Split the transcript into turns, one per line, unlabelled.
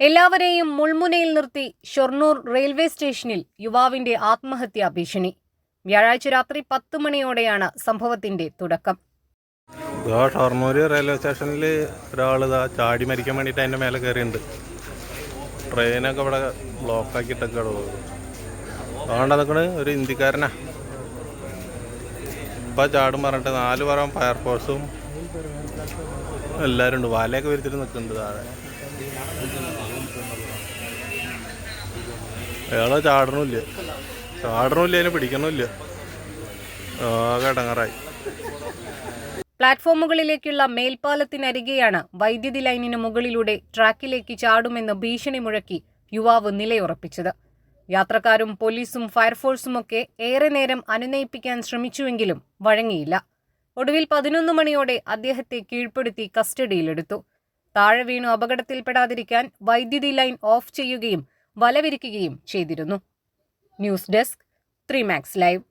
എല്ലാവരെയും മുൾമുനയിൽ നിർത്തി ഷൊർണൂർ റെയിൽവേ സ്റ്റേഷനിൽ യുവാവിന്റെ ആത്മഹത്യാ ഭീഷണി. വ്യാഴാഴ്ച രാത്രി 10 മണിയോടെയാണ് സംഭവത്തിന്റെ തുടക്കം.
ഷൊർണൂർ റെയിൽവേ സ്റ്റേഷനിൽ ഒരാൾ ചാടി മരിക്കാൻ വേണ്ടിയിട്ട് അതിൻ്റെ മേലെ കയറിയുണ്ട്. ട്രെയിനൊക്കെ ഇവിടെ ബ്ലോക്കാക്കിയിട്ടൊക്കെ അതുകൊണ്ട് നിൽക്കണ് ഒരു ഇന്ത്യക്കാരനാ. ഇപ്പം ചാടും പറഞ്ഞിട്ട് 4 പുറം ഫയർഫോഴ്സും എല്ലാവരും ഉണ്ട്. വലയൊക്കെ വിരിച്ചിട്ട് നിൽക്കുന്നുണ്ട് താഴെ. അയാളെ ചാടണമില്ല, അതിനെ പിടിക്കണമില്ല. ആകെ ഇടങ്ങാറായി.
പ്ലാറ്റ്ഫോമുകളിലേക്കുള്ള മേൽപ്പാലത്തിനരികെയാണ് വൈദ്യുതി ലൈനിന് മുകളിലൂടെ ട്രാക്കിലേക്ക് ചാടുമെന്ന് ഭീഷണി മുഴക്കി യുവാവ് നിലയുറപ്പിച്ചത്. യാത്രക്കാരും പോലീസും ഫയർഫോഴ്സുമൊക്കെ ഏറെ നേരം അനുനയിപ്പിക്കാൻ ശ്രമിച്ചുവെങ്കിലും വഴങ്ങിയില്ല. ഒടുവിൽ 11 മണിയോടെ അദ്ദേഹത്തെ കീഴ്പ്പെടുത്തി കസ്റ്റഡിയിലെടുത്തു. താഴെ വീണു അപകടത്തിൽപ്പെടാതിരിക്കാൻ വൈദ്യുതി ലൈൻ ഓഫ് ചെയ്യുകയും വലവിരിക്കുകയും ചെയ്തിരുന്നു. News desk 3 Max Live.